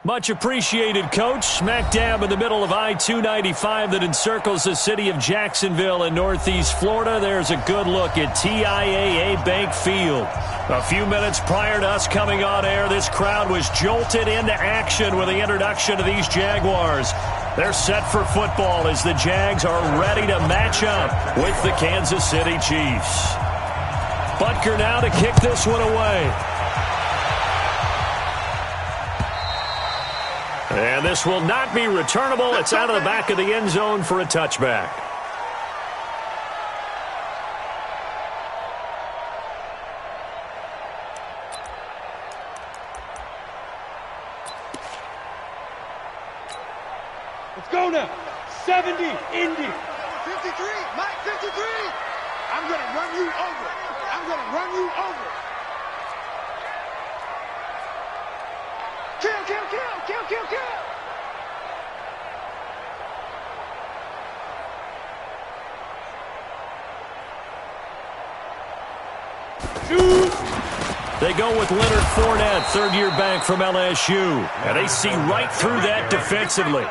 Much appreciated, Coach. Smack dab in the middle of I-295 that encircles the city of Jacksonville in Northeast Florida. There's a good look at TIAA Bank Field. A few minutes prior to us coming on air, this crowd was jolted into action with the introduction of these Jaguars. They're set for football as the Jags are ready to match up with the Kansas City Chiefs. Butker now to kick this one away. And this will not be returnable. It's out of the back of the end zone for a touchback. Let's go now. 70, Indy. 53, Mike, 53. I'm going to run you over. I'm going to run you over. Kill, kill, kill, kill, kill, kill. Shoot. They go with Leonard Fournette, third-year back from LSU. And they see right through that defensively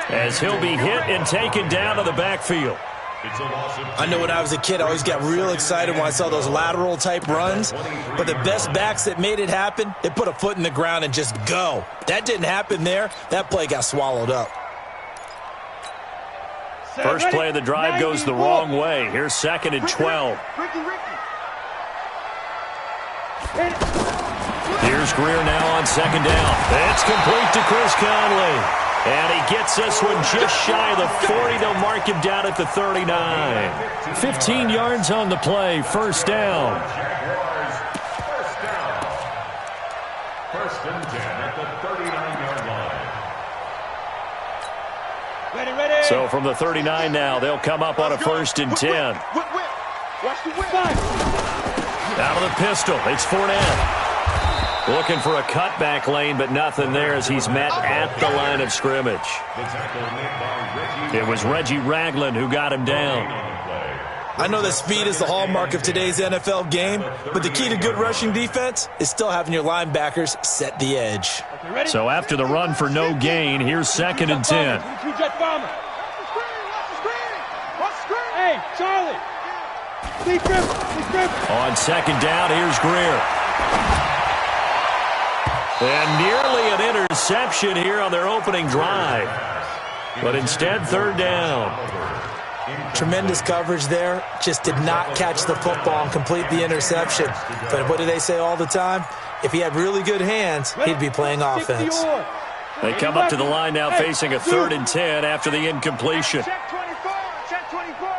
as he'll be hit and taken down to the backfield. I know when I was a kid, I always got real excited when I saw those lateral-type runs. But the best backs that made it happen, they put a foot in the ground and just go. That didn't happen there. That play got swallowed up. First play of the drive goes the wrong way. Here's 2nd and 12. Here's Greer now on 2nd down. It's complete to Chris Conley. And he gets this one just shy of the 40. They'll mark him down at the 39. 15 yards on the play. First down. First and 10 at the 39-yard line. Ready. So from the 39 now, they'll come up on a 1st and 10. Watch the whip. Out of the pistol, it's Fournette. Looking for a cutback lane, but nothing there as he's met at the line of scrimmage. It was Reggie Ragland who got him down. I know that speed is the hallmark of today's NFL game, but the key to good rushing defense is still having your linebackers set the edge. So after the run for no gain, here's 2nd and 10. Hey, Charlie. On 2nd down, here's Greer. And nearly an interception here on their opening drive. But instead, 3rd down. Tremendous coverage there. Just did not catch the football and complete the interception. But what do they say all the time? If he had really good hands, he'd be playing offense. They come up to the line now facing a 3rd and 10 after the incompletion. Check 24. Check 24.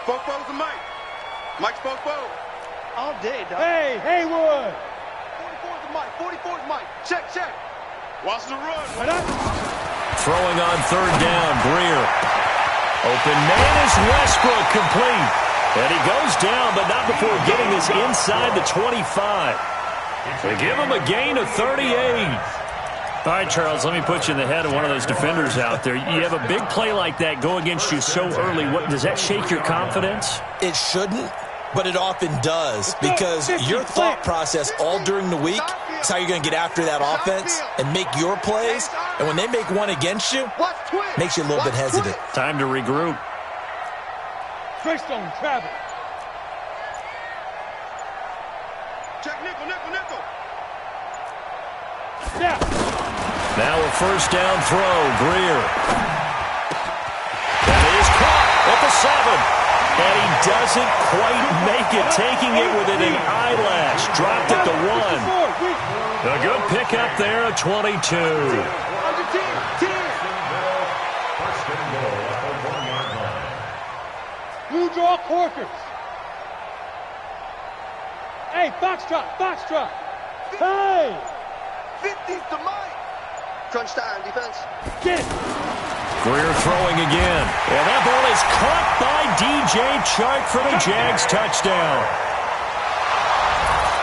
Fofo's the Mike. Mike's Fofo. All day, dog. Hey, Haywood. 44's the Mike. 44's Mike. Check, check. Watch the run. Throwing on 3rd down, Greer. Open man is Westbrook, complete. And he goes down, but not before getting this inside the 25. They give him a gain of 38. All right, Charles, let me put you in the head of one of those defenders out there. You have a big play like that go against you so early. Does that shake your confidence? It shouldn't, but it often does, because your thought process all during the week is how you're going to get after that offense and make your plays. And when they make one against you, makes you a little bit hesitant. Time to regroup. Treystone travel. Check nickel, nickel, nickel. Yeah. Now a 1st down throw, Greer. That is caught at the 7. And he doesn't quite make it, taking it within an eyelash. Dropped at the 1. A good pickup there, a 22. Blue draw Corkers. Hey, Foxtrot. Hey! 50's the Mike. Crunch time, defense. Get it. Greer throwing again. And that ball is caught by DJ Chark for the Jags touchdown.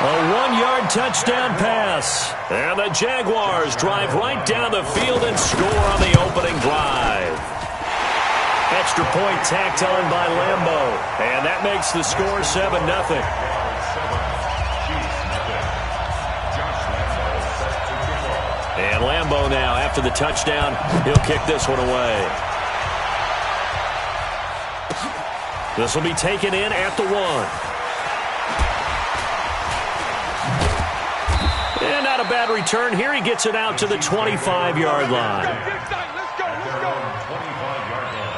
A 1-yard touchdown pass. And the Jaguars drive right down the field and score on the opening drive. Extra point tacked on by Lambo. And that makes the score 7-0. And Lambeau now, after the touchdown, he'll kick this one away. This will be taken in at the 1. And not a bad return here. He gets it out to the 25-yard line. Let's go. 25-yard line.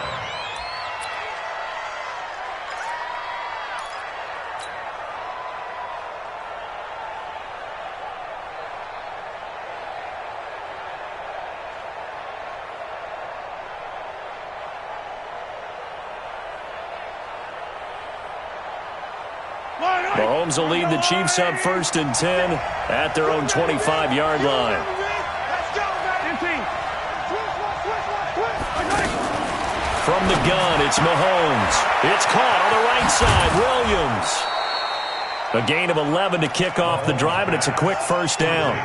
Mahomes will lead the Chiefs up 1st and 10 at their own 25-yard line. From the gun, it's Mahomes. It's caught on the right side. Williams. A gain of 11 to kick off the drive, and it's a quick first down.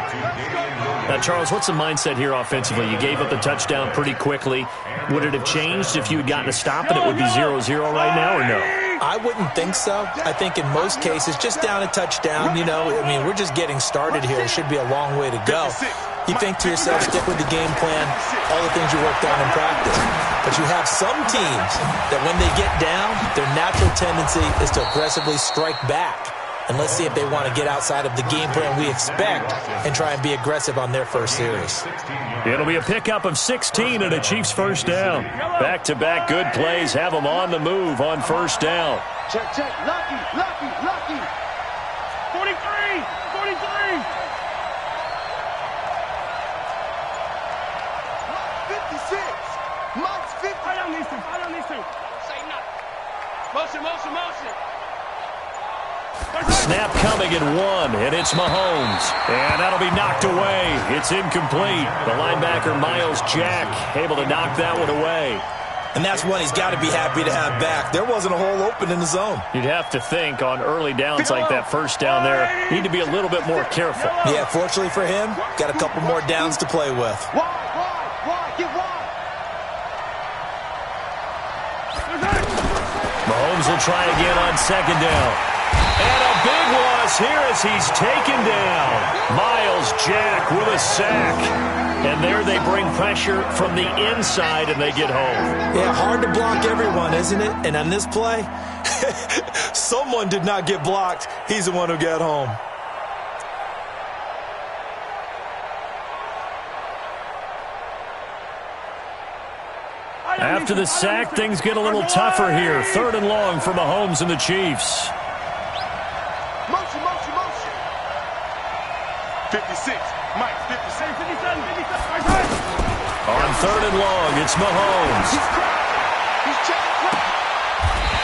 Now, Charles, what's the mindset here offensively? You gave up the touchdown pretty quickly. Would it have changed if you had gotten a stop and it would be 0-0 right now, or no? I wouldn't think so. I think in most cases, just down a touchdown, we're just getting started here. It should be a long way to go. You think to yourself, stick with the game plan, all the things you worked on in practice. But you have some teams that when they get down, their natural tendency is to aggressively strike back. And let's see if they want to get outside of the game plan we expect and try and be aggressive on their first series. It'll be a pickup of 16 and a Chiefs first down. Back-to-back good plays have them on the move on first down. Check. Lucky. 43. 56. Mike's 50. I don't need to. Say nothing. Motion. Snap coming at 1, and it's Mahomes. And that'll be knocked away. It's incomplete. The linebacker, Miles Jack, able to knock that one away. And that's one he's got to be happy to have back. There wasn't a hole open in the zone. You'd have to think on early downs like that first down there, need to be a little bit more careful. Yeah, fortunately for him, got a couple more downs to play with. Wide. Get wide. Mahomes will try again on second down. And a big loss here as he's taken down. Miles Jack with a sack. And there they bring pressure from the inside and they get home. Yeah, hard to block everyone, isn't it? And on this play, someone did not get blocked. He's the one who got home. After the sack, things get a little tougher here. 3rd and long for Mahomes and the Chiefs. Motion. 56. Mike, 57. On 3rd and long, it's Mahomes. He's checking.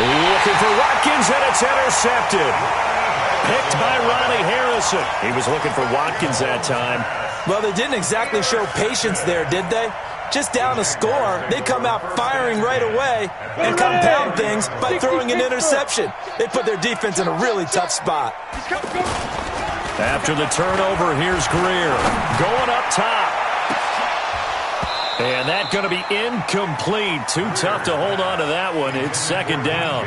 Looking for Watkins, and it's intercepted. Picked by Ronnie Harrison. He was looking for Watkins that time. Well, they didn't exactly show patience there, did they? Just down a score, they come out firing right away and compound things by throwing an interception. They put their defense in a really tough spot. After the turnover, here's Greer going up top. And that's going to be incomplete. Too tough to hold on to that one. It's second down.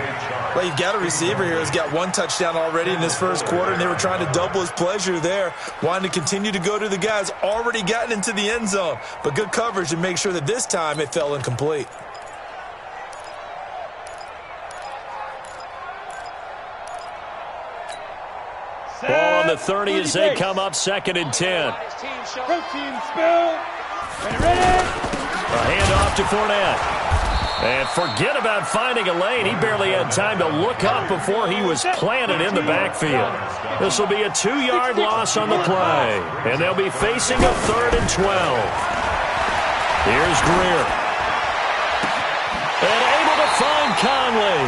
Well, you've got a receiver here who's got 1 touchdown already in this first quarter, and they were trying to double his pleasure there, wanting to continue to go to the guys already gotten into the end zone. But good coverage to make sure that this time it fell incomplete. Ball on the 30 as they come up 2nd and 10. Protein spill. Ready? A handoff to Fournette. And forget about finding a lane. He barely had time to look up before he was planted in the backfield. This will be a 2-yard loss on the play. And they'll be facing a 3rd and 12. Here's Greer. And able to find Conley.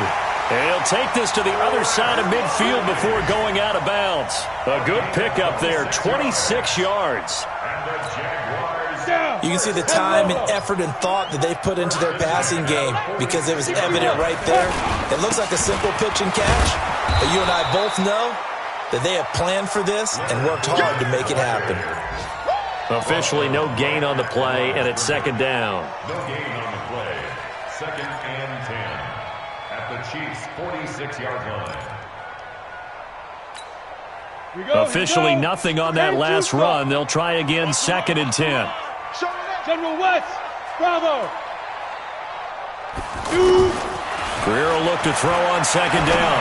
And he'll take this to the other side of midfield before going out of bounds. A good pickup there, 26 yards. You can see the time and effort and thought that they've put into their passing game because it was evident right there. It looks like a simple pitch and catch, but you and I both know that they have planned for this and worked hard to make it happen. Officially no gain on the play, and it's second down. No gain on the play. 2nd and 10 at the Chiefs' 46-yard line. Officially nothing on that last run. They'll try again, 2nd and 10. General West, Bravo. Greer will look to throw on 2nd down.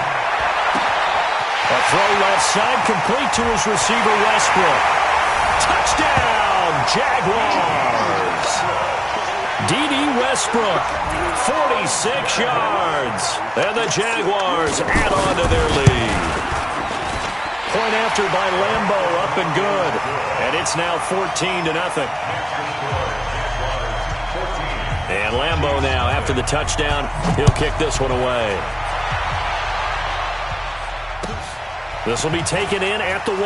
A throw left side, complete to his receiver, Westbrook. Touchdown, Jaguars. D.D. Westbrook, 46 yards. And the Jaguars add on to their lead. Point after by Lambo, up and good. And it's now 14-0. And Lambo now, after the touchdown, he'll kick this one away. This will be taken in at the 1.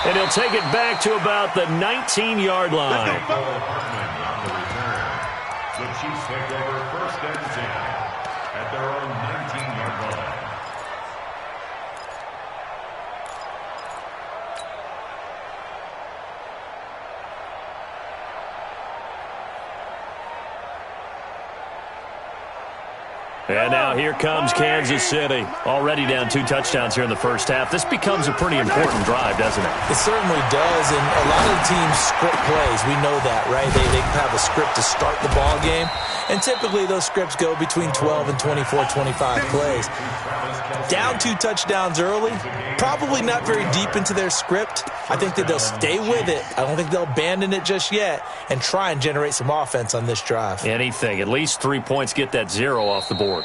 And he'll take it back to about the 19-yard line. The Chiefs take over 1st and 10 at their own 19-yard line. And now here comes Kansas City. Already down 2 touchdowns here in the first half. This becomes a pretty important drive, doesn't it? It certainly does, and a lot of the teams script plays. We know that, right? They have a script to start the ball game, and typically those scripts go between 12 and 24, 25 plays. Down 2 touchdowns early, probably not very deep into their script. I think that they'll stay with it. I don't think they'll abandon it just yet and try and generate some offense on this drive. Anything. At least 3 points, get that 0 off the board.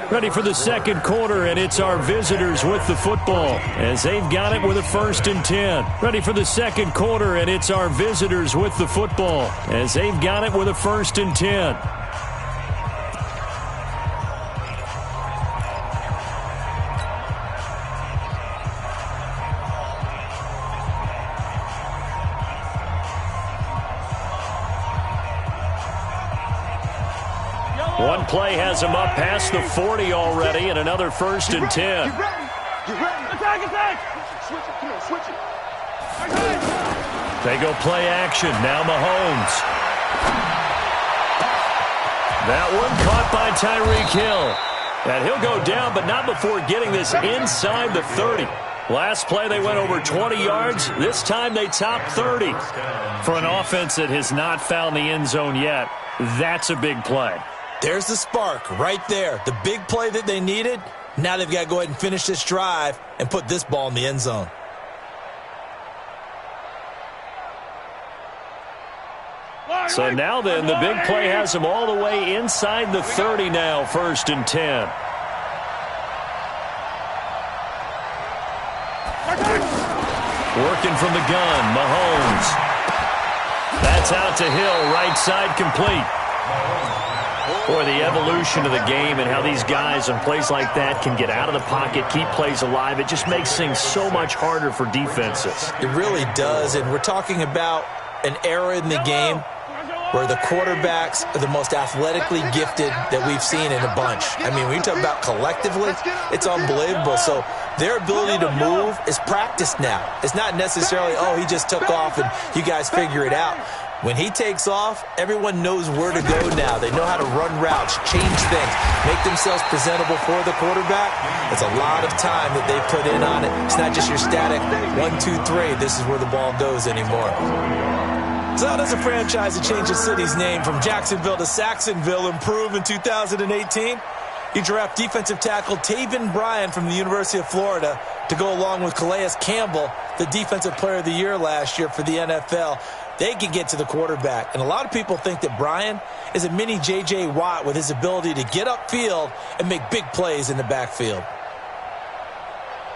Ready for the 2nd quarter, and it's our visitors with the football as they've got it with a 1st and 10. Ready for the 2nd quarter, and it's our visitors with the football as they've got it with a 1st and 10. One play has him up past the 40 already, and another 1st and 10. Get ready. Attack. Switch it. Come on, switch it. They go play action. Now Mahomes. That one caught by Tyreek Hill. And he'll go down, but not before getting this inside the 30. Last play, they went over 20 yards. This time, they top 30. For an offense that has not found the end zone yet, that's a big play. There's the spark right there. The big play that they needed. Now they've got to go ahead and finish this drive and put this ball in the end zone. So now then, the big play has them all the way inside the 30 now, 1st and 10. Working from the gun, Mahomes. That's out to Hill, right side complete. Boy, the evolution of the game and how these guys on plays like that can get out of the pocket, keep plays alive, it just makes things so much harder for defenses. It really does, and we're talking about an era in the game where the quarterbacks are the most athletically gifted that we've seen in a bunch. I mean, when you talk about collectively, it's unbelievable. So their ability to move is practiced now. It's not necessarily, oh, he just took off and you guys figure it out. When he takes off, everyone knows where to go now. They know how to run routes, change things, make themselves presentable for the quarterback. It's a lot of time that they put in on it. It's not just your static 1, 2, 3. This is where the ball goes anymore. So how does a franchise that changes city's name from Jacksonville to Saxonville improve in 2018? You draft defensive tackle Taven Bryan from the University of Florida to go along with Calais Campbell, the Defensive Player of the Year last year for the NFL. They can get to the quarterback. And a lot of people think that Bryan is a mini J.J. Watt with his ability to get upfield and make big plays in the backfield.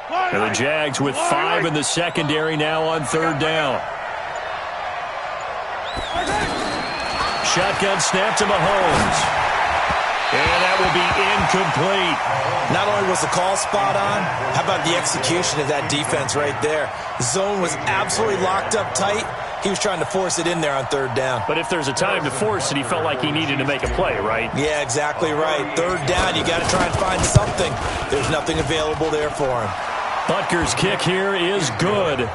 And the Jags with 5 in the secondary now on 3rd down. Shotgun snap to Mahomes. And that will be incomplete. Not only was the call spot on, how about the execution of that defense right there? The zone was absolutely locked up tight. He was trying to force it in there on 3rd down. But if there's a time to force it, he felt like he needed to make a play, right? Yeah, exactly right. 3rd down, you got to try and find something. There's nothing available there for him. Butker's kick here is good.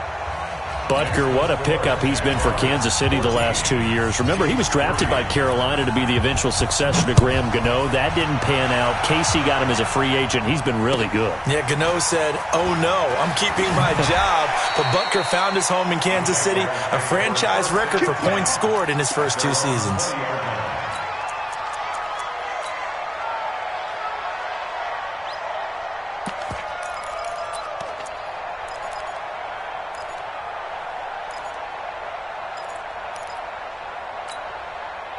Butker, what a pickup he's been for Kansas City the last 2 years. Remember, he was drafted by Carolina to be the eventual successor to Graham Gano. That didn't pan out. Casey got him as a free agent. He's been really good. Yeah, Gano said, oh no, I'm keeping my job. But Butker found his home in Kansas City, a franchise record for points scored in his first 2 seasons.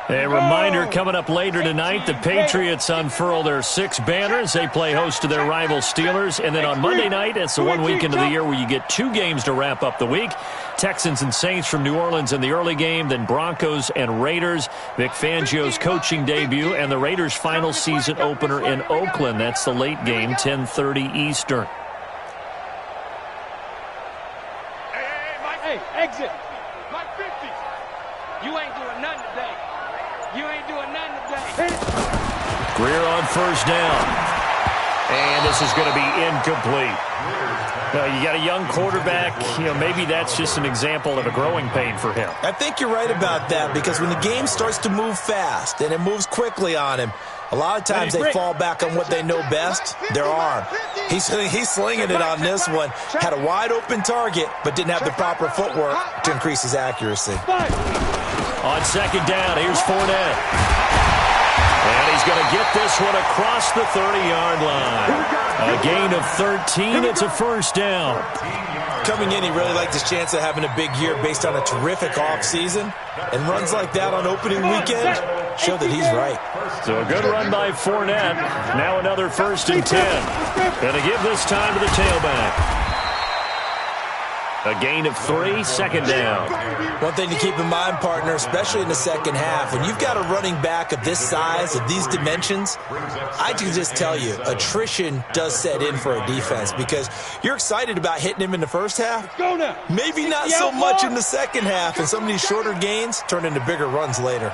A reminder coming up later tonight, the Patriots unfurl their 6 banners. They play host to their rival Steelers. And then on Monday night, it's the one weekend of the year where you get 2 games to wrap up the week. Texans and Saints from New Orleans in the early game, then Broncos and Raiders. Vic Fangio's coaching debut and the Raiders' final season opener in Oakland. That's the late game, 10:30 Eastern. Hey, exit. Mike 50. You ain't doing nothing today. You ain't doing nothing today. Greer on first down. And this is going to be incomplete. You got a young quarterback. Maybe that's just an example of a growing pain for him. I think you're right about that, because when the game starts to move fast and it moves quickly on him, a lot of times they fall back on what they know best, their arm. He's slinging it on this one. Had a wide open target, but didn't have the proper footwork to increase his accuracy. On second down, here's Fournette. And he's going to get this one across the 30-yard line. A gain of 13. It's a first down. Coming in, he really liked his chance of having a big year based on a terrific offseason. And runs like that on opening weekend show that he's right. So a good run by Fournette. Now another 1st and 10. Going to give this time to the tailback. A gain of 3, second down. One thing to keep in mind, partner, especially in the second half, when you've got a running back of this size, of these dimensions, I can just tell you, attrition does set in for a defense, because you're excited about hitting him in the first half. Maybe not so much in the second half, and some of these shorter gains turn into bigger runs later.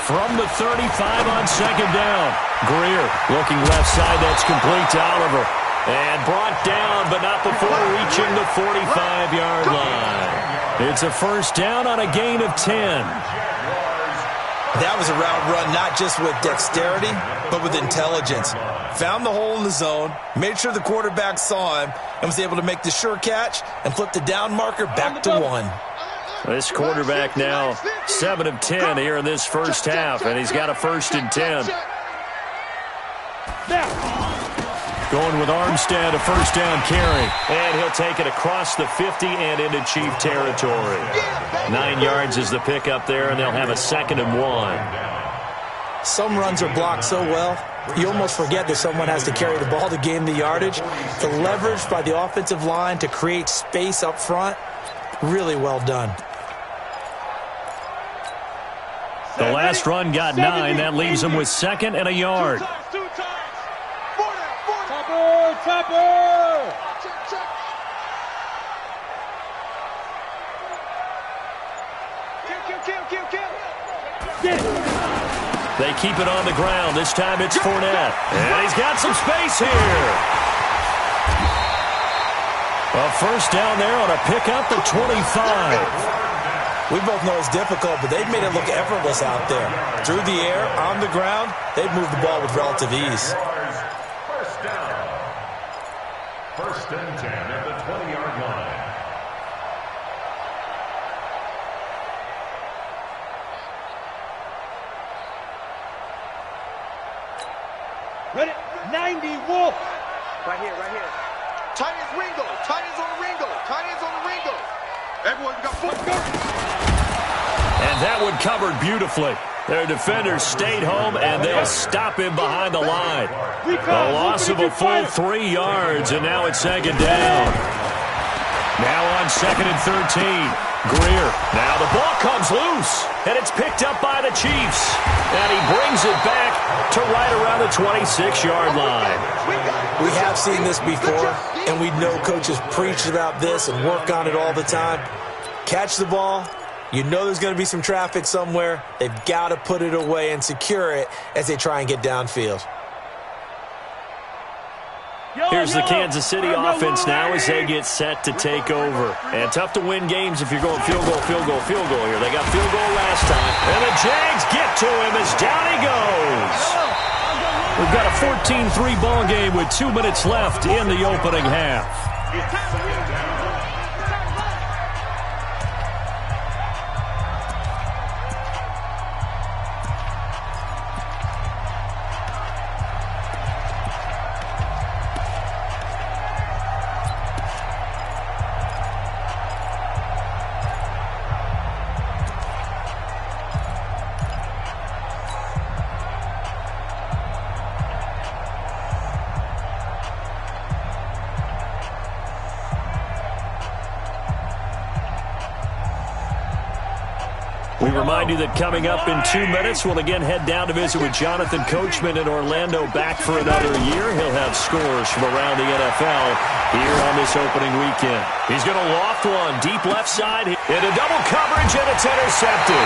From the 35 on second down. Greer looking left side. That's complete to Oliver. And brought down, but not before reaching the 45-yard line. It's a first down on a gain of 10. That was a route run not just with dexterity, but with intelligence. Found the hole in the zone, made sure the quarterback saw him, and was able to make the sure catch and flip the down marker back to 1. This quarterback now 7 of 10 here in this first half, and he's got a 1st and 10. Going with Armstead, a first down carry. And he'll take it across the 50 and into Chief territory. 9 yards is the pickup there, and they'll have a 2nd and 1. Some runs are blocked so well, you almost forget that someone has to carry the ball to gain the yardage. The leverage by the offensive line to create space up front, really well done. The last run got 9. That leaves him with 2nd and a yard. Topper! They keep it on the ground. This time it's Fournette. And he's got some space here. A first down there on a pickup at 25. We both know it's difficult, but they've made it look effortless out there. Through the air, on the ground, they've moved the ball with relative ease. First and 10 at the 20-yard line. Ready? 90 Wolf. Right here. Tight ends Ringo. Tight ends on the Ringo. Tight ends on the Ringo. Everyone got foot. And that one covered beautifully. Their defenders stayed home, and they'll stop him behind the line. A loss of a full 3 yards, and now it's 2nd down. Now on 2nd and 13. Greer. Now the ball comes loose, and it's picked up by the Chiefs. And he brings it back to right around the 26-yard line. We have seen this before, and we know coaches preach about this and work on it all the time. Catch the ball. You know there's going to be some traffic somewhere. They've got to put it away and secure it as they try and get downfield. Here's the Kansas City offense now as they get set to take over. And tough to win games if you're going field goal, field goal, field goal here. They got field goal last time. And the Jags get to him as down he goes. We've got a 14-3 ball game with 2 minutes left in the opening half. We remind you that coming up in 2 minutes, we'll again head down to visit with Jonathan Coachman in Orlando, back for another year. He'll have scores from around the NFL here on this opening weekend. He's going to loft one deep left side into double coverage, and it's intercepted.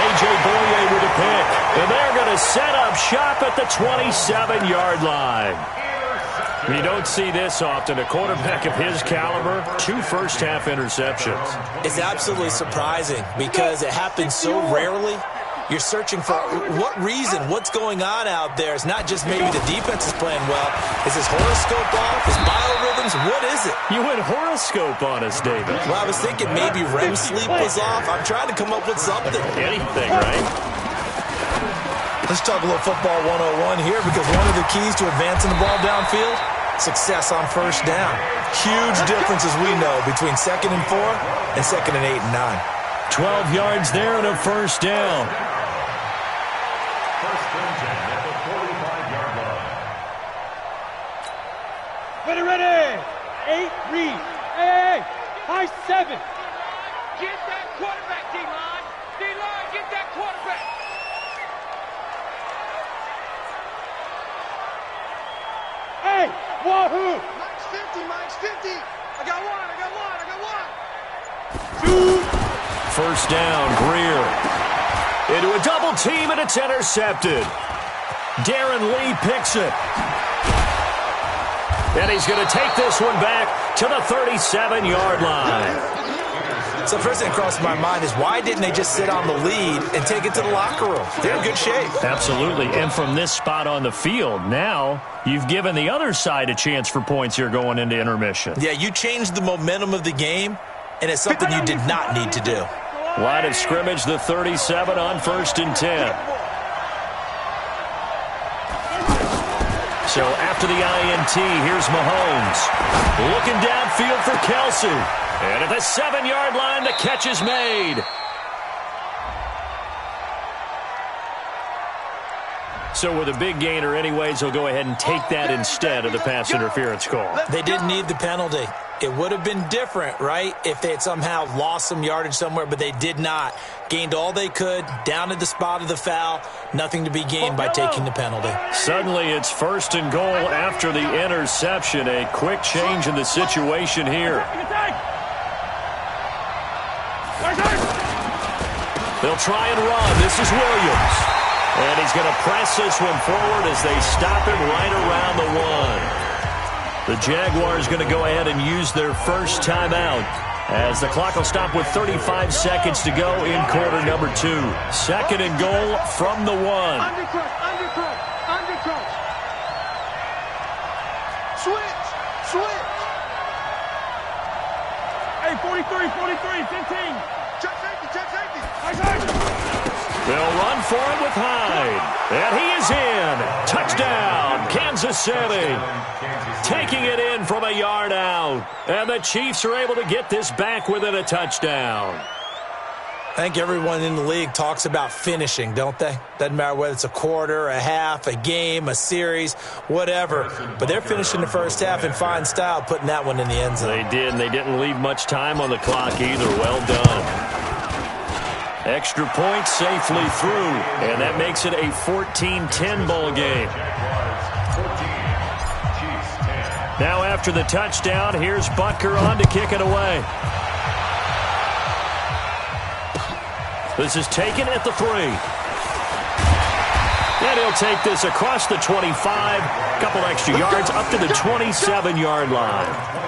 A.J. Boye with a pick, and they're going to set up shop at the 27-yard line. You don't see this often. A quarterback of his caliber, 2 first-half interceptions. It's absolutely surprising because it happens so rarely. You're searching for what reason, what's going on out there. It's not just maybe the defense is playing well. Is his horoscope off? His biorhythms? What is it? You went horoscope on us, David. Well, I was thinking maybe REM sleep was off. I'm trying to come up with something. Anything, right? Let's talk a little football 101 here, because one of the keys to advancing the ball downfield, success on first down. Huge difference, as we know, between 2nd and 4 and 2nd and 8 and 9. 12 yards there and a first down. First and 10 at the 45-yard line. Ready. 8, read. Hey, high 7. Get that quarterback, D-line. D-line, get that quarterback. Hey, wahoo. Mike's 50, Mike's 50. I got one. First down, Greer. Into a double team, and it's intercepted. Darren Lee picks it. And he's going to take this one back to the 37-yard line. So the first thing that crossed my mind is, why didn't they just sit on the lead and take it to the locker room? They're in good shape. Absolutely. And from this spot on the field, now you've given the other side a chance for points here going into intermission. Yeah, you changed the momentum of the game, and it's something you did not need to do. Line of scrimmage, the 37 on 1st and 10. So after the INT, here's Mahomes. Looking downfield for Kelsey. And at the 7-yard line, the catch is made. So with a big gainer anyways, they'll go ahead and take that instead of the pass interference call. They didn't need the penalty. It would have been different, right, if they had somehow lost some yardage somewhere, but they did not. Gained all they could, down at the spot of the foul. Nothing to be gained by taking the penalty. Suddenly it's 1st and goal after the interception. A quick change in the situation here. They'll try and run. This is Williams. And he's going to press this one forward as they stop him right around the 1. The Jaguars going to go ahead and use their first timeout as the clock will stop with 35 seconds to go in quarter number 2. 2nd and goal from the 1. Undercut. Switch. Hey, 43, 15. Check safety. They'll run for it with Hyde. And he is in. Touchdown, Kansas City. Taking it in from a yard out. And the Chiefs are able to get this back within a touchdown. I think everyone in the league talks about finishing, don't they? Doesn't matter whether it's a quarter, a half, a game, a series, whatever. But they're finishing the first half in fine style, putting that one in the end zone. They did, and they didn't leave much time on the clock either. Well done. Extra point safely through, and that makes it a 14-10 ball game. Now after the touchdown, here's Butker on to kick it away. This is taken at the 3. And he'll take this across the 25, a couple extra yards, up to the 27-yard line.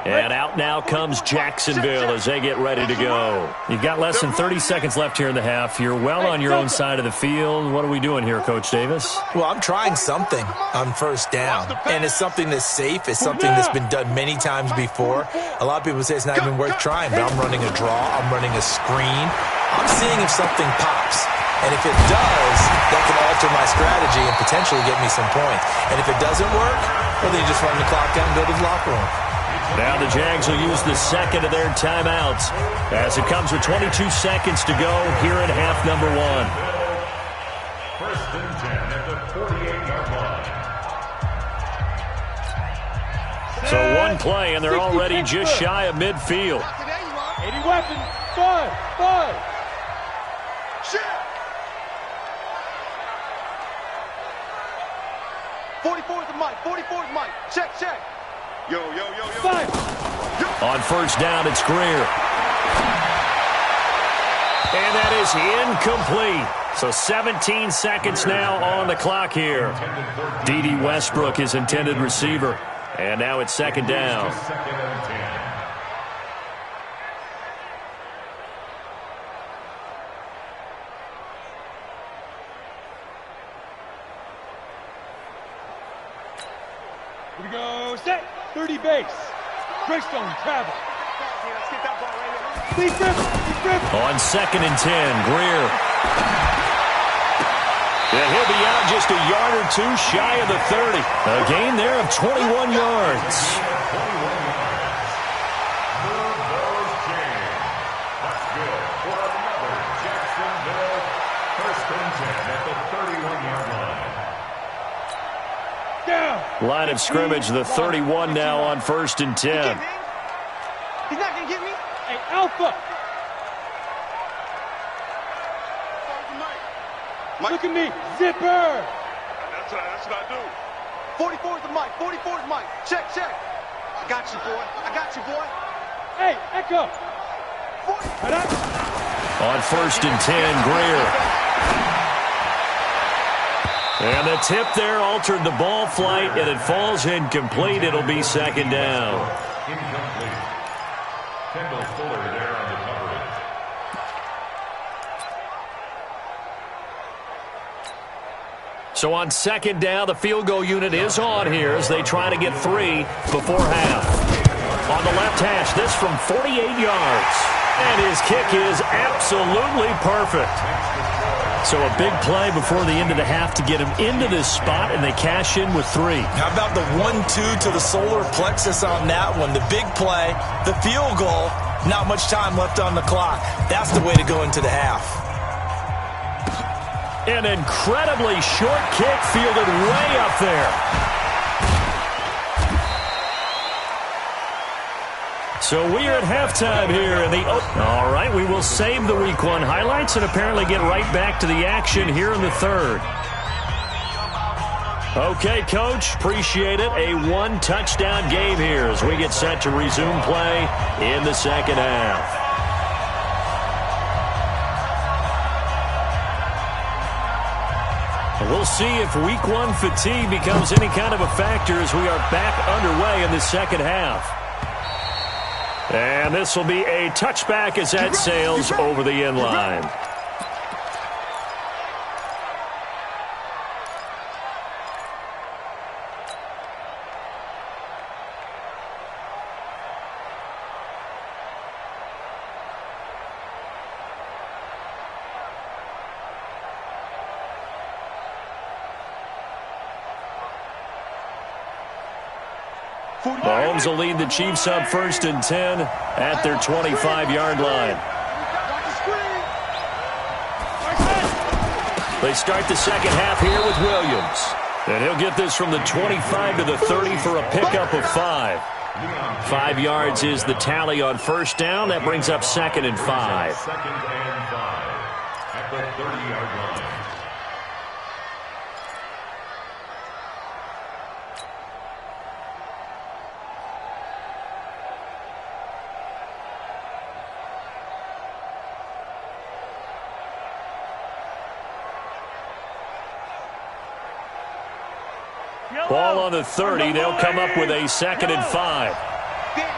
And out now comes Jacksonville as they get ready to go. You've got less than 30 seconds left here in the half. You're well on your own side of the field. What are we doing here, Coach Davis? Well, I'm trying something on first down, and it's something that's safe. It's something that's been done many times before. A lot of people say it's not even worth trying, but I'm running a draw. I'm running a screen. I'm seeing if something pops. And if it does, that can alter my strategy and potentially get me some points. And if it doesn't work, well, then you just run the clock down and go to the locker room. Now the Jags will use the second of their timeouts as it comes with 22 seconds to go here in half number one. First and 10 at the 48-yard line. So one play, and they're already just shy of midfield. 80 weapons. Five. Shit. 44 is the mic. 44 is Mike. Check. Yo. Five. On first down, it's Greer. And that is incomplete. So 17 seconds now on the clock here. D.D. Westbrook, his intended receiver. And now it's second down. Second and 10. Here we go. Set. 30 base. Greystone travel. Let's get that ball right here. Deep grip. On second and 10, Greer. And he'll be out just a yard or two shy of the 30. A gain there of 21 yards. That's good for another Jacksonville first and 10 at the 31-yard line. Down. Line of scrimmage, the 31 now on first and 10. He's not going to get me. Hey, Alpha. Mike. Look at me. Zipper. That's what I do. 44 is the mic. 44 is Mike. Check. I got you, boy. Hey, Echo. 40. On first and 10, Greer. And the tip there altered the ball flight, and it falls incomplete. It'll be second down. Incomplete. Kendall Fuller there on the coverage. So on second down, the field goal unit is on here as they try to get 3 before half. On the left hash, this from 48 yards. And his kick is absolutely perfect. So a big play before the end of the half to get him into this spot, and they cash in with 3. How about the 1-2 to the solar plexus on that one? The big play, the field goal, not much time left on the clock. That's the way to go into the half. An incredibly short kick fielded way up there. So we are at halftime here in the all right, we will save the Week 1 highlights and apparently get right back to the action here in the third. Okay, Coach, appreciate it. A 1-touchdown game here as we get set to resume play in the second half. We'll see if Week 1 fatigue becomes any kind of a factor as we are back underway in the second half. And this will be a touchback as that sails over the end line. Mahomes will lead the Chiefs up first and 10 at their 25-yard line. They start the second half here with Williams. And he'll get this from the 25 to the 30 for a pickup of 5. 5 yards is the tally on first down. That brings up second and 5. at the 30-yard line. Ball on the 30. They'll come up with a 2nd and 5. Danny.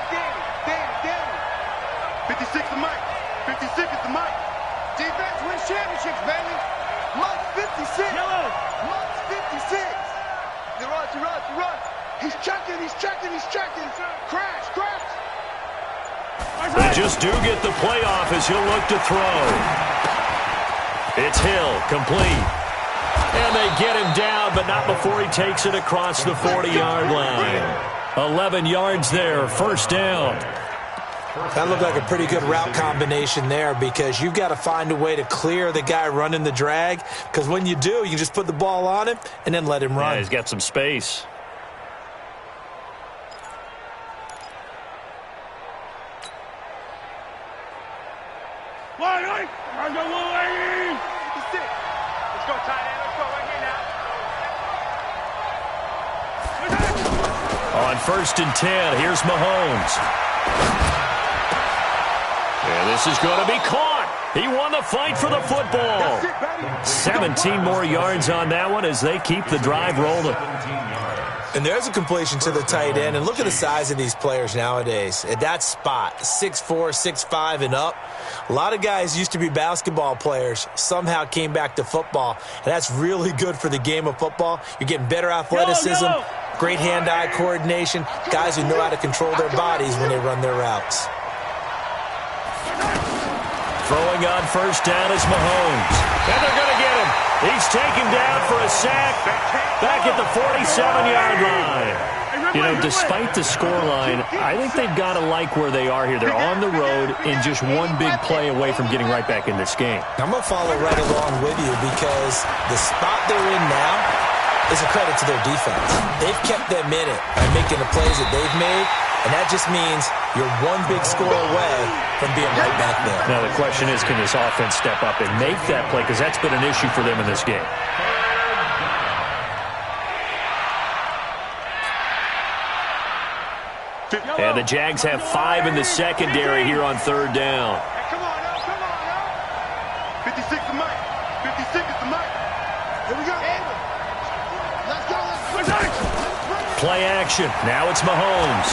56 to Mike. 56 is the Mike. Defense wins championships, baby. Mike 56. Mike's 56. You rush. He's checking. Crash. They just do get the playoff as he'll look to throw. It's Hill, complete. And they get him down, but not before he takes it across the 40-yard line. 11 yards there, first down. That looked like a pretty good route combination there because you've got to find a way to clear the guy running the drag, because when you do, you can just put the ball on him and then let him run. Yeah, he's got some space. Let's go, tight end. Let's go right here now. On 1st and 10, here's Mahomes. And this is going to be caught. He won the fight for the football. 17 more yards on that one as they keep the drive rolling. And there's a completion to the tight end. And look at the size of these players nowadays. At that spot, 6'4", 6'5", and up. A lot of guys used to be basketball players, somehow came back to football. And that's really good for the game of football. You're getting better athleticism, great hand-eye coordination, guys who know how to control their bodies when they run their routes. Throwing on 1st down is Mahomes. And they're going to get him. He's taken down for a sack back at the 47-yard line. You know, despite the scoreline, I think they've got to like where they are here. They're on the road and just one big play away from getting right back in this game. I'm going to follow right along with you because the spot they're in now is a credit to their defense. They've kept them in it by making the plays that they've made, and that just means you're one big score away from being right back there. Now the question is, can this offense step up and make that play? Because that's been an issue for them in this game. And the Jags have 5 in the secondary here on 3rd down. Come on now. 56 to Mike. 56 is the Mike. Here we go. Let's go. Play action. Now it's Mahomes.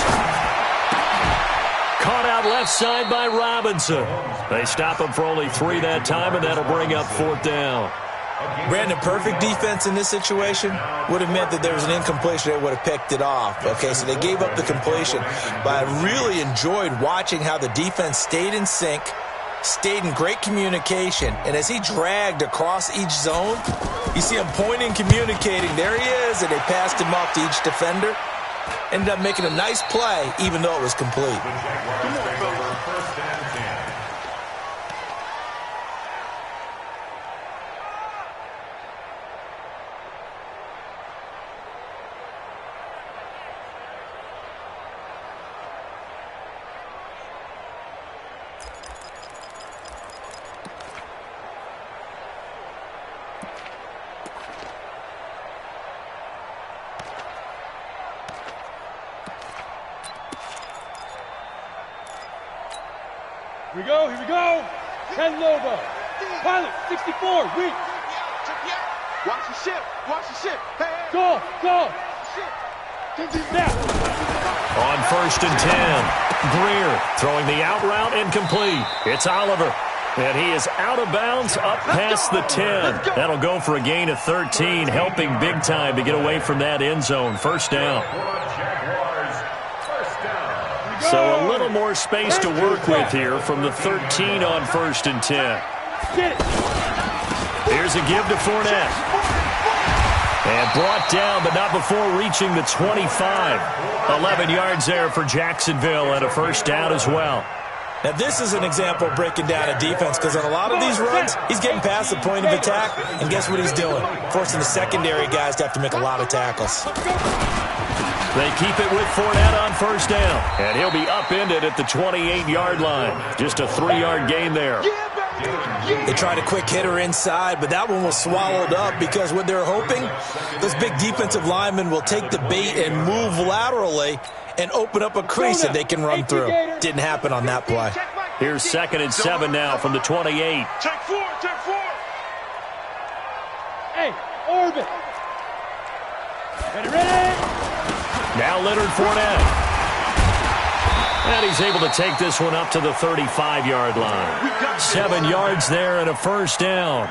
Caught out left side by Robinson. They stop him for only 3 that time, and that'll bring up 4th down. Brandon, perfect defense in this situation would have meant that there was an incompletion. They would have picked it off. Okay, so they gave up the completion. But I really enjoyed watching how the defense stayed in sync, stayed in great communication, and as he dragged across each zone, you see him pointing, communicating. There he is, and they passed him off to each defender. Ended up making a nice play, even though it was complete. Here we go. 10 Lobo. Pilot, 64, weak. Watch the ship. Hey. Go. Now. On 1st and 10, Greer throwing the out route incomplete. It's Oliver. And he is out of bounds up past the 10. That'll go for a gain of 13, helping big time to get away from that end zone. 1st down. So a little more space to work with here from the 13 on 1st and 10. Here's a give to Fournette. And brought down, but not before reaching the 25. 11 yards there for Jacksonville and a 1st down as well. Now, this is an example of breaking down a defense because on a lot of these runs, he's getting past the point of attack, and guess what he's doing? Forcing the secondary guys to have to make a lot of tackles. They keep it with Fournette on 1st down, and he'll be upended at the 28-yard line. Just a 3-yard gain there. They tried a quick hitter inside, but that one was swallowed up because what they're hoping, those big defensive linemen will take the bait and move laterally and open up a crease that they can run through. Didn't happen on that play. Here's 2nd and 7 now from the 28. Check 4, check 4. Hey, orbit. Ready? Now Leonard Fournette. And he's able to take this one up to the 35-yard line. 7 yards there and a first down.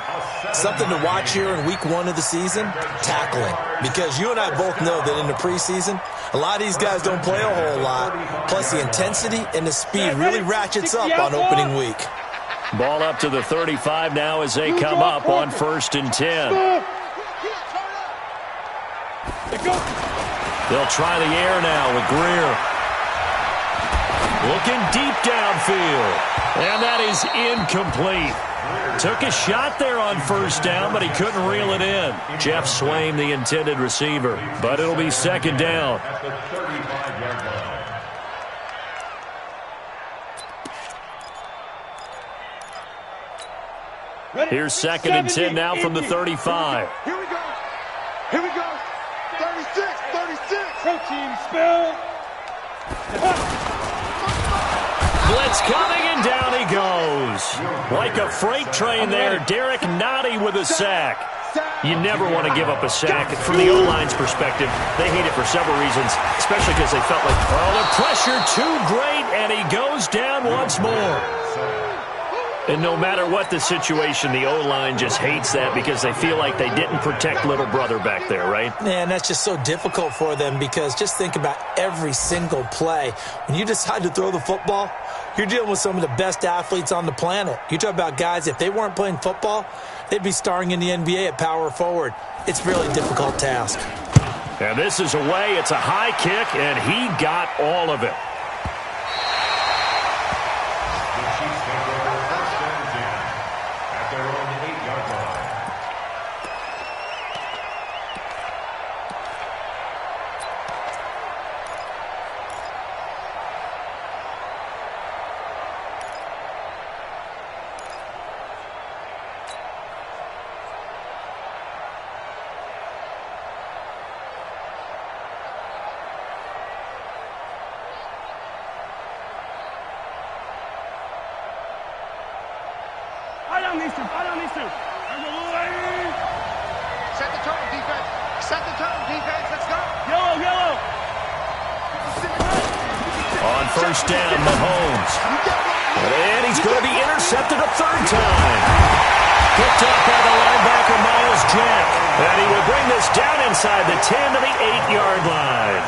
Something to watch here in week 1 of the season, tackling. Because you and I both know that in the preseason, a lot of these guys don't play a whole lot. Plus the intensity and the speed really ratchets up on opening week. Ball up to the 35 now as they come up on 1st and 10. They'll try the air now with Greer. Looking deep downfield. And that is incomplete. Took a shot there on 1st down, but he couldn't reel it in. Jeff Swain, the intended receiver. But it'll be 2nd down. At the 35-yard line. Here's 2nd and 10 now from the 35. Here we go. Here we go. 36, 36. Protein spill. Blitz coming, and down he goes. Like a freight train there, Derek Nottie with a sack. You never want to give up a sack. From the O-line's perspective, they hate it for several reasons, especially because they felt like, well, the pressure too great, and he goes down once more. And no matter what the situation, the O-line just hates that because they feel like they didn't protect little brother back there, right? Man, that's just so difficult for them because just think about every single play. When you decide to throw the football, you're dealing with some of the best athletes on the planet. You talk about guys, if they weren't playing football, they'd be starring in the NBA at power forward. It's a really difficult task. And this is away. It's a high kick, and he got all of it. Set the tone, defense. Set the tone, defense. Let's go. Yellow. On 1st down, Mahomes. And he's going to be intercepted a 3rd time. Picked up by the linebacker, Myles Jack. And he will bring this down inside the 10 to the 8-yard line.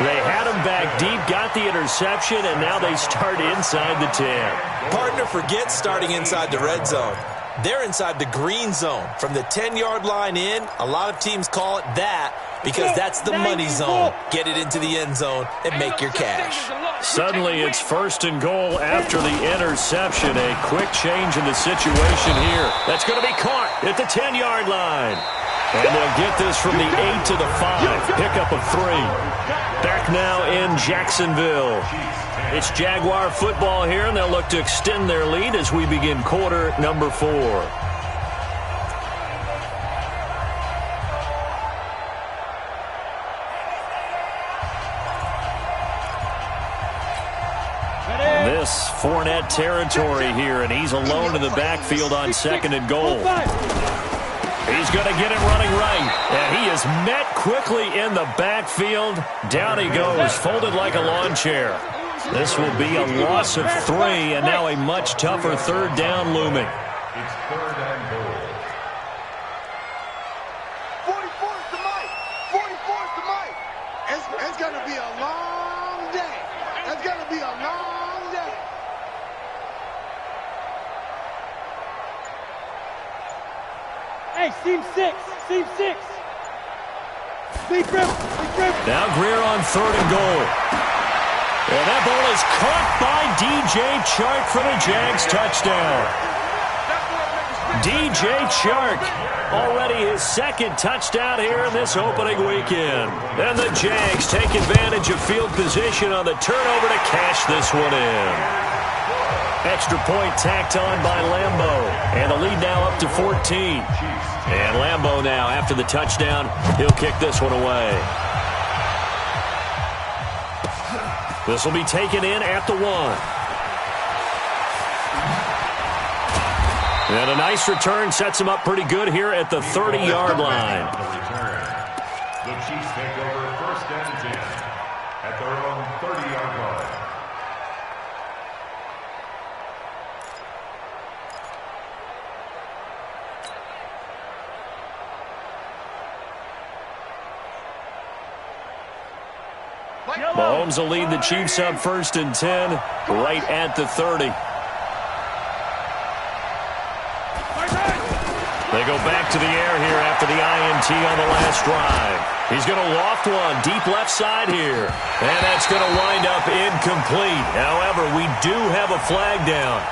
They had him back deep, got the interception, and now they start inside the 10. Partner, forget starting inside the red zone. They're inside the green zone. From the 10-yard line in, a lot of teams call it that because that's the money zone. Get it into the end zone and make your cash. Suddenly it's 1st and goal after the interception. A quick change in the situation here. That's going to be caught at the 10-yard line. And they'll get this from the 8 to the 5. Pickup of 3. Back now in Jacksonville. It's Jaguar football here, and they'll look to extend their lead as we begin quarter number 4. This Fournette territory here, and he's alone in the backfield on 2nd and goal. He's going to get it running right, and he is met quickly in the backfield. Down he goes, folded like a lawn chair. This will be a loss of 3, and now a much tougher 3rd down looming. It's 3rd and goal. 44 is the mic. 44 is the mic. It's going to be a long day. It's going to be a long day. Hey, seam 6. Seam 6. Deep rip. Now Greer on 3rd and goal. And that ball is caught by DJ Chark for the Jags touchdown. DJ Chark, already his 2nd touchdown here in this opening weekend. And the Jags take advantage of field position on the turnover to cash this one in. Extra point tacked on by Lambeau. And the lead now up to 14. And Lambeau now, after the touchdown, he'll kick this one away. This will be taken in at the 1. And a nice return sets him up pretty good here at the 30-yard line. The Chiefs take over 1st and 10 at their own 30-yard line. Mahomes will lead the Chiefs up 1st and 10 right at the 30. They go back to the air here after the INT on the last drive. He's going to loft one deep left side here. And that's going to wind up incomplete. However, we do have a flag down.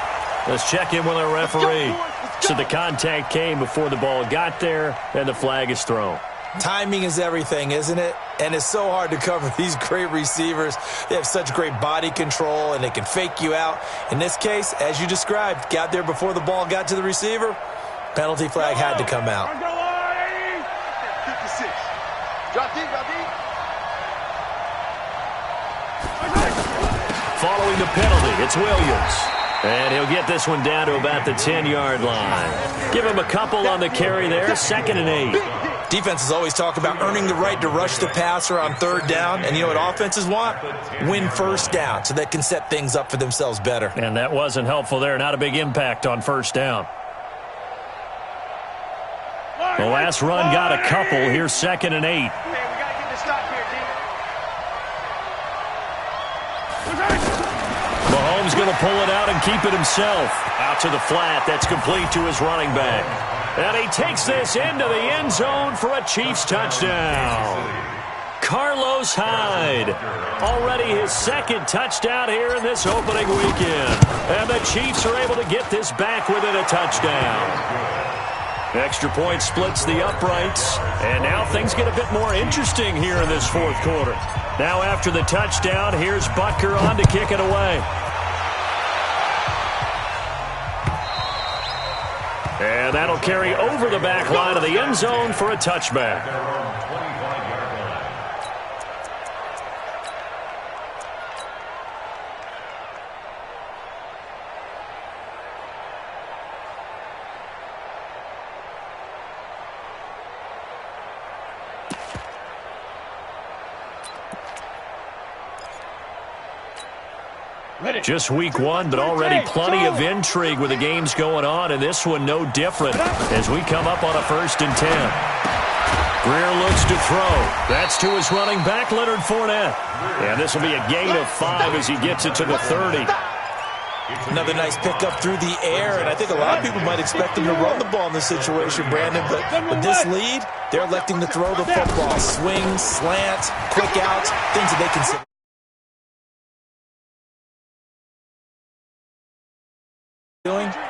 Let's check in with our referee. So the contact came before the ball got there, and the flag is thrown. Timing is everything, isn't it? And it's so hard to cover these great receivers. They have such great body control, and they can fake you out. In this case, as you described, got there before the ball got to the receiver. Penalty flag had to come out. 56. Drop deep, drop deep. Following the penalty, it's Williams. And he'll get this one down to about the 10-yard line. Give him a couple on the carry there, 2nd and 8. Defenses always talk about earning the right to rush the passer on 3rd down. And you know what offenses want? Win 1st down so they can set things up for themselves better. And that wasn't helpful there. Not a big impact on 1st down. The last run got a couple. Here's 2nd and 8. Hey, we got to get this stop here, D. Mahomes going to pull it out and keep it himself. Out to the flat. That's complete to his running back. And he takes this into the end zone for a Chiefs touchdown. Carlos Hyde. Already his 2nd touchdown here in this opening weekend. And the Chiefs are able to get this back within a touchdown. Extra point splits the uprights. And now things get a bit more interesting here in this 4th quarter. Now after the touchdown, here's Butker on to kick it away. And that'll carry over the back line of the end zone for a touchback. Just week 1, but already plenty of intrigue with the games going on, and this one no different as we come up on a 1st and 10. Greer looks to throw. That's to his running back, Leonard Fournette. And this will be a gain of 5 as he gets it to the 30. Another nice pickup through the air, and I think a lot of people might expect him to run the ball in this situation, Brandon, but with this lead, they're electing to throw the football. Swing, slant, quick outs, things that they can...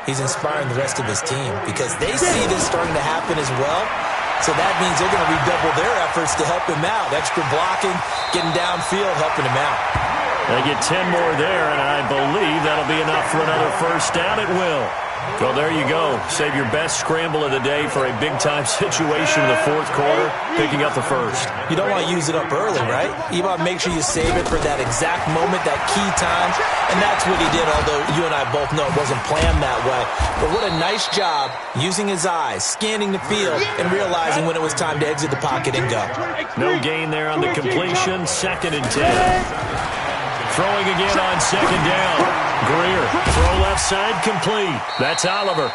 He's inspiring the rest of his team because they see this starting to happen as well. So that means they're going to redouble their efforts to help him out. Extra blocking, getting downfield, helping him out. They get 10 more there, and I believe that'll be enough for another 1st down. It will. Well, there you go. Save your best scramble of the day for a big-time situation in the 4th quarter, picking up the 1st. You don't want to use it up early, right? You want to make sure you save it for that exact moment, that key time, and that's what he did, although you and I both know it wasn't planned that way. But what a nice job using his eyes, scanning the field, and realizing when it was time to exit the pocket and go. No gain there on the completion, 2nd and 10. Throwing again on 2nd down. Greer, throw left side, complete. That's Oliver.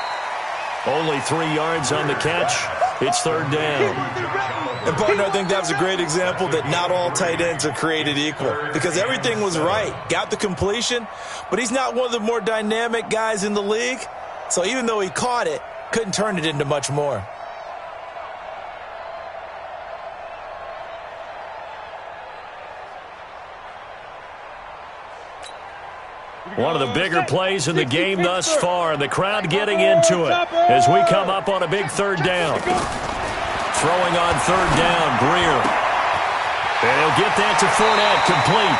Only 3 yards on the catch. It's 3rd down. And, partner, I think that was a great example that not all tight ends are created equal because everything was right. Got the completion, but he's not one of the more dynamic guys in the league. So even though he caught it, couldn't turn it into much more. One of the bigger plays in the game thus far, and the crowd getting into it as we come up on a big 3rd down. Throwing on 3rd down, Greer. And he'll get that to Fournette, complete.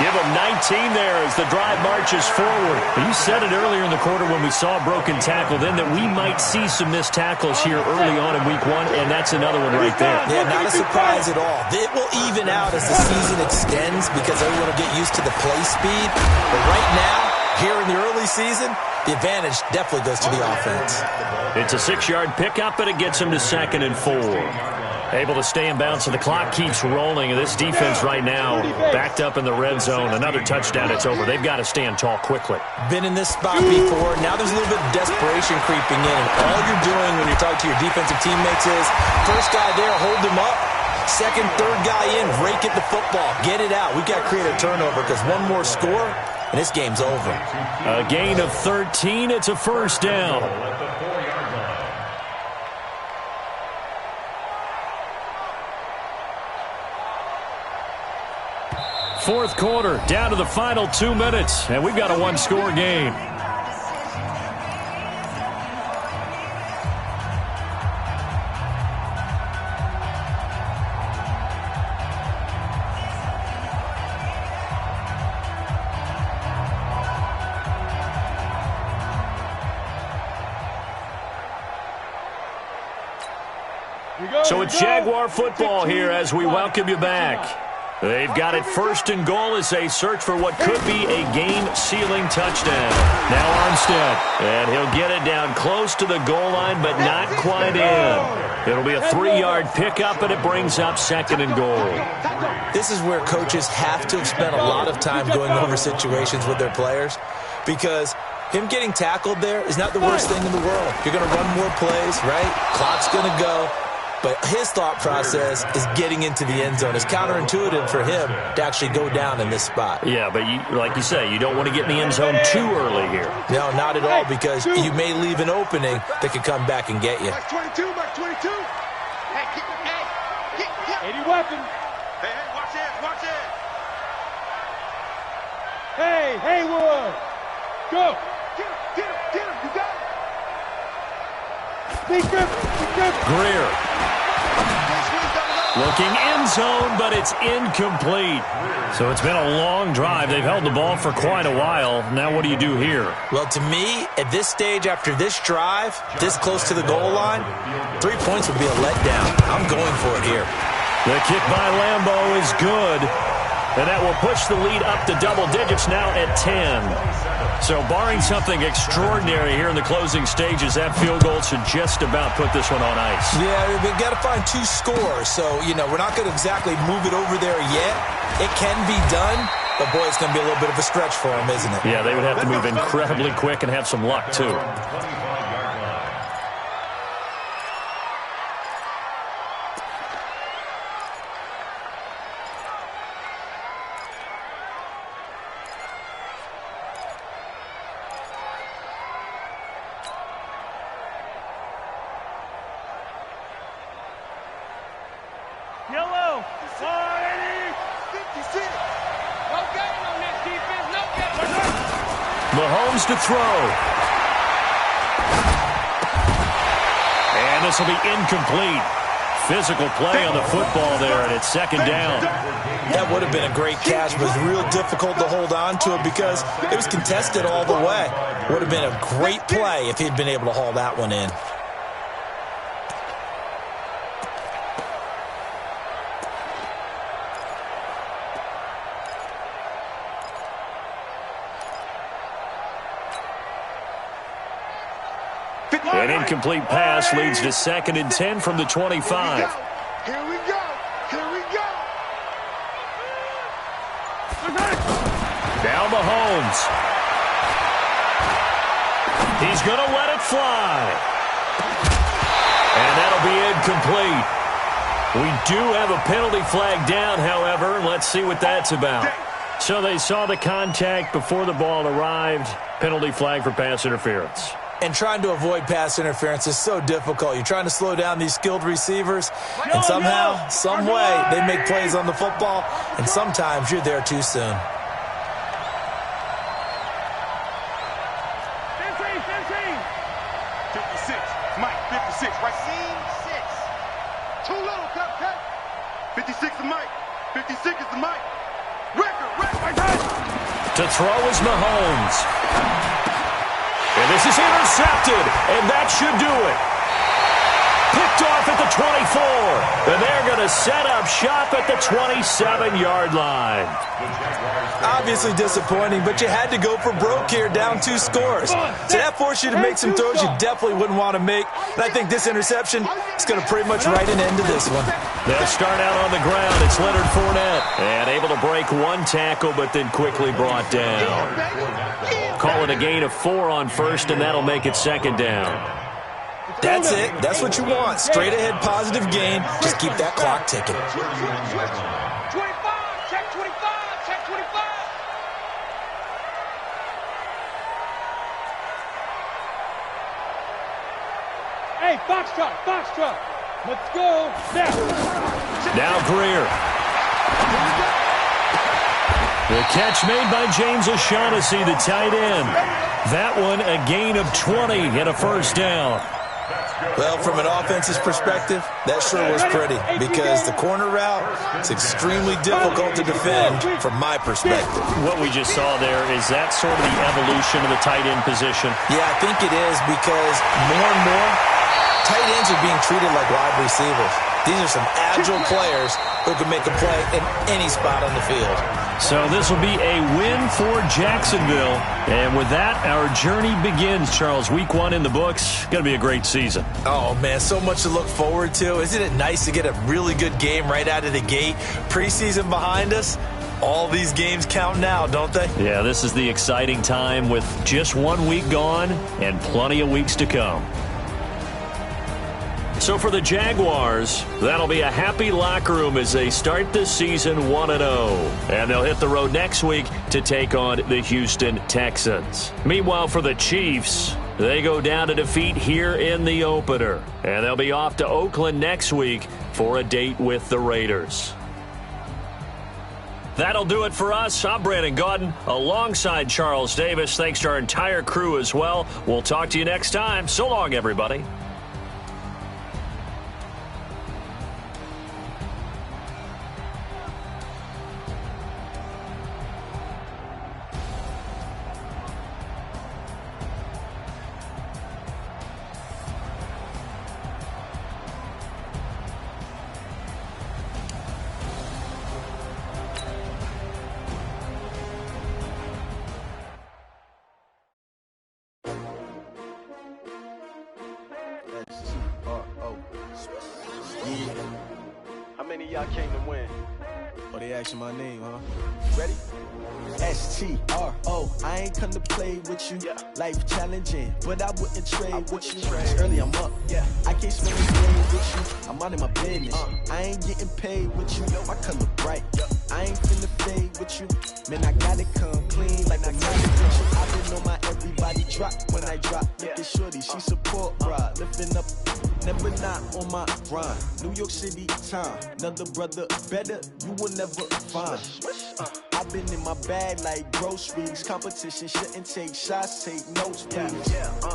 Give them 19 there as the drive marches forward. You said it earlier in the quarter when we saw a broken tackle then that we might see some missed tackles here early on in week 1, and that's another one right there. Yeah, not a surprise at all. It will even out as the season extends because everyone will get used to the play speed. But right now, here in the early season, the advantage definitely goes to the offense. It's a 6-yard pickup, and it gets them to 2nd and 4. Able to stay in bounds, so the clock keeps rolling. This defense right now backed up in the red zone. Another touchdown, it's over. They've got to stand tall quickly. Been in this spot before. Now there's a little bit of desperation creeping in. And all you're doing when you're talking to your defensive teammates is, first guy there, hold him up. Second, third guy in, rake at the football. Get it out. We've got to create a turnover because one more score, and this game's over. A gain of 13. It's a first down. Fourth quarter, down to the final 2 minutes, and we've got a one-score game. So it's Jaguar football here as we welcome you back. They've got it 1st and goal as they search for what could be a game-sealing touchdown. Now Armstead, and he'll get it down close to the goal line, but not quite in. It'll be a 3-yard pickup, and it brings up 2nd and goal. This is where coaches have to have spent a lot of time going over situations with their players because him getting tackled there is not the worst thing in the world. You're going to run more plays, right? Clock's going to go. But his thought process is getting into the end zone. It's counterintuitive for him to actually go down in this spot. Yeah, but like you say, you don't want to get in the end zone too early here. No, not at all, because you may leave an opening that could come back and get you. Mark 22, Mark 22. Hey, get. 80 weapons. Hey, watch it. Hey, Haywood. Go. Get him, you got it. Be good. Greer. Looking end zone, but it's incomplete. So it's been a long drive. They've held the ball for quite a while. Now what do you do here? Well, to me, at this stage, after this drive, this close to the goal line, 3 points would be a letdown. I'm going for it here. The kick by Lambo is good. And that will push the lead up to double digits now at 10. So barring something extraordinary here in the closing stages, that field goal should just about put this one on ice. Yeah, we've got to find 2 scores. So, we're not going to exactly move it over there yet. It can be done, but boy, it's going to be a little bit of a stretch for them, isn't it? Yeah, they would have to move incredibly quick and have some luck, too. Yellow. 56. No getting on this defense. No getting. Mahomes to throw. And this will be incomplete. Physical play on the football there, and it's 2nd down. That would have been a great catch, but it was real difficult to hold on to it because it was contested all the way. Would have been a great play if he'd been able to haul that one in. An incomplete pass leads to 2nd and 10 from the 25. Here we go. Now Mahomes. He's going to let it fly. And that'll be incomplete. We do have a penalty flag down, however. Let's see what that's about. So they saw the contact before the ball arrived. Penalty flag for pass interference. And trying to avoid pass interference is so difficult. You're trying to slow down these skilled receivers, and somehow, some way, they make plays on the football, and sometimes you're there too soon. Mike, 56, right? 6. Too little, cut. 56 to Mike. 56 is the Mike. To throw is Mahomes. And this is intercepted, and that should do it. Picked off at the 24, and they're going to set up shop at the 27-yard line. Obviously disappointing, but you had to go for broke here, down 2 scores. So that forced you to make some throws you definitely wouldn't want to make. And I think this interception is going to pretty much write an end to this one. They'll start out on the ground. It's Leonard Fournette. And able to break 1 tackle, but then quickly brought down. Call it a gain of 4 on first, and that'll make it 2nd down. That's it. That's what you want. Straight ahead positive gain. Just keep that clock ticking. 25, check 25, check 25. Hey, Foxtrot, Foxtrot. Let's go now. Now Greer. The catch made by James O'Shaughnessy, the tight end. That one a gain of 20 and a first down. Well, from an offense's perspective, that sure was pretty because the corner route is extremely difficult to defend from my perspective. What we just saw there, is that sort of the evolution of the tight end position? Yeah, I think it is because more and more tight ends are being treated like wide receivers. These are some agile players who can make a play in any spot on the field. So this will be a win for Jacksonville. And with that, our journey begins, Charles. Week 1 in the books. Going to be a great season. Oh, man, so much to look forward to. Isn't it nice to get a really good game right out of the gate? Preseason behind us. All these games count now, don't they? Yeah, this is the exciting time with just 1 week gone and plenty of weeks to come. So for the Jaguars, that'll be a happy locker room as they start this season 1-0. And they'll hit the road next week to take on the Houston Texans. Meanwhile, for the Chiefs, they go down to defeat here in the opener. And they'll be off to Oakland next week for a date with the Raiders. That'll do it for us. I'm Brandon Gaudin alongside Charles Davis. Thanks to our entire crew as well. We'll talk to you next time. So long, everybody. How many of y'all came to win? Oh, they asking my name, huh? Ready? S-T-R-O. I ain't come to play with you. Life challenging, but I wouldn't trade with you. It's early, I'm up. I can't spend this day with you. I'm out in my business. I ain't getting paid with you. My color bright. I ain't finna fade with you. Man, I gotta come clean like I got it with you. I've been on my everybody drop when I drop. Look at shorty, she support bra. Lifting up, never not on my grind. New York City time. Another brother better, you will never find. I've been in my bag like groceries. Competition shouldn't take shots, take notes, please.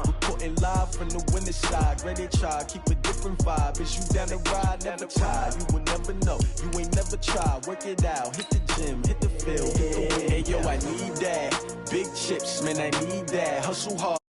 Reporting live from the winning side. Ready to try, keep a different vibe. Is you down the ride, never tired. You will never know, you ain't never tried. Work it out, hit the gym, hit the field, hit the win. Hey yo, I need that. Big chips, man, I need that. Hustle hard.